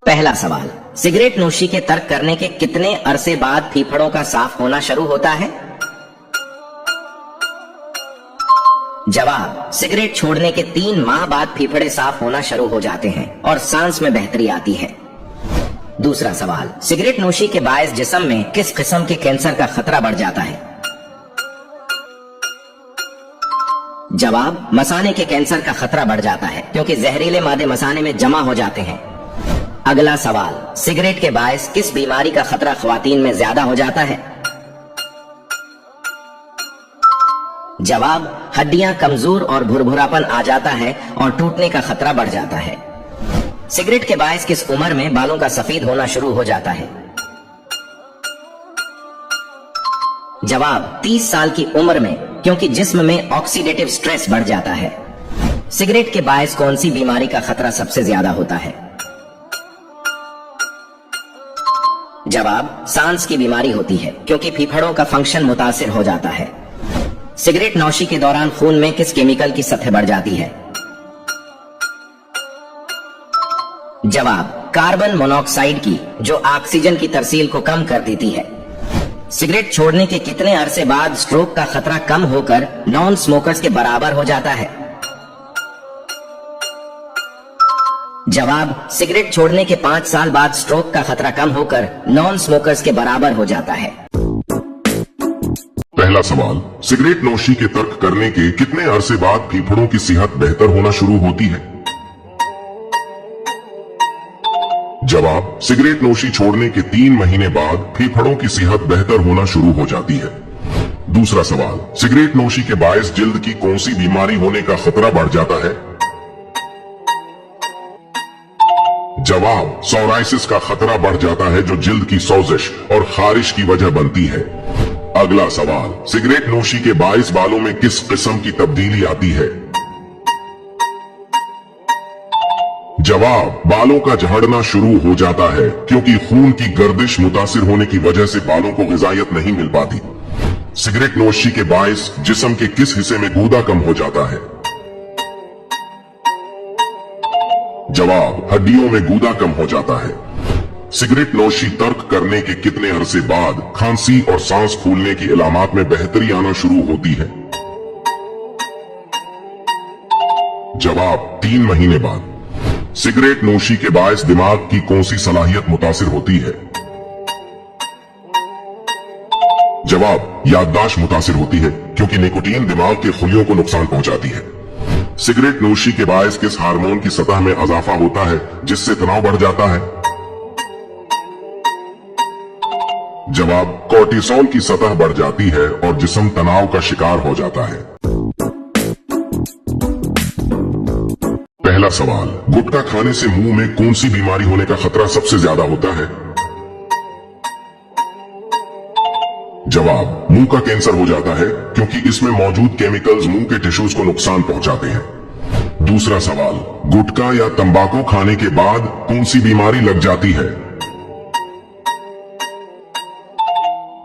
पहला सवाल, सिगरेट नोशी के तर्क करने के कितने अरसे बाद फीफड़ों का साफ होना शुरू होता है? जवाब, सिगरेट छोड़ने के 3 माह बाद फीफड़े साफ होना शुरू हो जाते हैं और सांस में बेहतरी आती है। दूसरा सवाल, सिगरेट नोशी के बायस जिस्म में किस किस्म के कैंसर का खतरा बढ़ जाता है? जवाब, मसाने के कैंसर का खतरा बढ़ जाता है क्योंकि जहरीले मादे मसाने में जमा हो जाते हैं। अगला सवाल, सिगरेट के बायस किस बीमारी का खतरा ख्वातीन में ज्यादा हो जाता है? जवाब, हड्डियां कमजोर और भुरभुरापन आ जाता है और टूटने का खतरा बढ़ जाता है। सिगरेट के बायस किस उम्र में बालों का सफेद होना शुरू हो जाता है? जवाब, 30 साल की उम्र में, क्योंकि जिस्म में ऑक्सीडेटिव स्ट्रेस बढ़ जाता है। सिगरेट के बायस कौन सी बीमारी का खतरा सबसे ज्यादा होता है? जवाब, सांस की बीमारी होती है क्योंकि फेफड़ों का फंक्शन मुतासिर हो जाता है। सिगरेट नौशी के दौरान खून में किस केमिकल की सतह बढ़ जाती है? जवाब, कार्बन मोनोऑक्साइड की, जो ऑक्सीजन की तरसील को कम कर देती है। सिगरेट छोड़ने के कितने अरसे बाद स्ट्रोक का खतरा कम होकर नॉन स्मोकर्स के बराबर हो जाता है? जवाब, सिगरेट छोड़ने के 5 साल बाद स्ट्रोक का खतरा कम होकर नॉन स्मोकर्स के बराबर हो जाता है। पहला सवाल, सिगरेट नोशी के तर्क करने के कितने अरसे बाद फेफड़ों की सेहत बेहतर होना शुरू होती है? जवाब, सिगरेट नोशी छोड़ने के 3 महीने बाद फेफड़ों की सेहत बेहतर होना शुरू हो जाती है। दूसरा सवाल, सिगरेट नोशी के बायस जिल्द की कौन सी बीमारी होने का खतरा बढ़ जाता है? जवाब, सोराइसिस का खतरा बढ़ जाता है, जो जिल्द की सोजिश और खारिश की वजह बनती है। अगला सवाल, सिगरेट नोशी के बायस बालों में किस किस्म की तब्दीली आती है? जवाब, बालों का झड़ना शुरू हो जाता है क्योंकि खून की गर्दिश मुतासिर होने की वजह से बालों को ग़िज़ायत नहीं मिल पाती। सिगरेट नोशी के बायस जिस्म के किस हिस्से में गूदा कम हो जाता है? जवाब, हड्डियों में गूदा कम हो जाता है। सिगरेट नोशी तर्क करने के कितने अरसे बाद खांसी और सांस फूलने की अलामात में बेहतरी आना शुरू होती है? जवाब, 3 महीने बाद। सिगरेट नोशी के बायस दिमाग की कौन सी सलाहियत मुतासिर होती है? जवाब, याददाश्त मुतासिर होती है क्योंकि निकोटीन दिमाग के खुलियों को नुकसान पहुंचाती है। सिगरेट नोशी के बायस किस हार्मोन की सतह में इजाफा होता है जिससे तनाव बढ़ जाता है? जवाब, कोर्टिसोल की सतह बढ़ जाती है और जिस्म तनाव का शिकार हो जाता है। पहला सवाल, गुटखा खाने से मुंह में कौन सी बीमारी होने का खतरा सबसे ज्यादा होता है? जवाब, मुंह का कैंसर हो जाता है क्योंकि इसमें मौजूद केमिकल्स मुंह के टिश्यूज को नुकसान पहुंचाते हैं। दूसरा सवाल, गुटखा या तंबाकू खाने के बाद कौन सी बीमारी लग जाती है?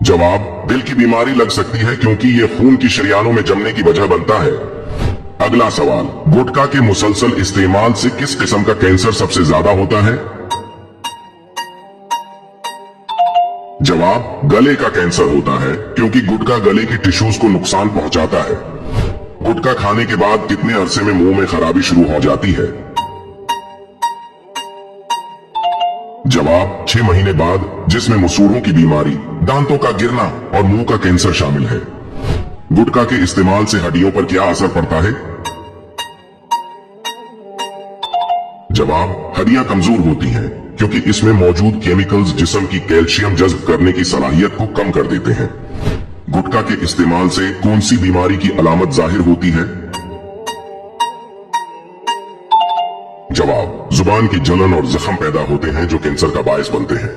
जवाब, दिल की बीमारी लग सकती है क्योंकि ये खून की शरियानों में जमने की वजह बनता है। अगला सवाल, गुटखा के मुसलसल इस्तेमाल से किस किस्म का कैंसर सबसे ज्यादा होता है? जवाब, गले का कैंसर होता है क्योंकि गुटखा गले की टिश्यूज को नुकसान पहुंचाता है। गुटखा खाने के बाद कितने अरसे में मुंह में खराबी शुरू हो जाती है? जवाब, 6 महीने बाद, जिसमें मसूड़ों की बीमारी, दांतों का गिरना और मुंह का कैंसर शामिल है। गुटखा के इस्तेमाल से हड्डियों पर क्या असर पड़ता है? जवाब, हड्डियां कमजोर होती हैं क्योंकि इसमें मौजूद केमिकल्स जिस्म की कैल्शियम जज्ब करने की सलाहियत को कम कर देते हैं। गुटखा के इस्तेमाल से कौन सी बीमारी की अलामत जाहिर होती है? जवाब, जुबान की जलन और जख्म पैदा होते हैं जो कैंसर का बायस बनते हैं।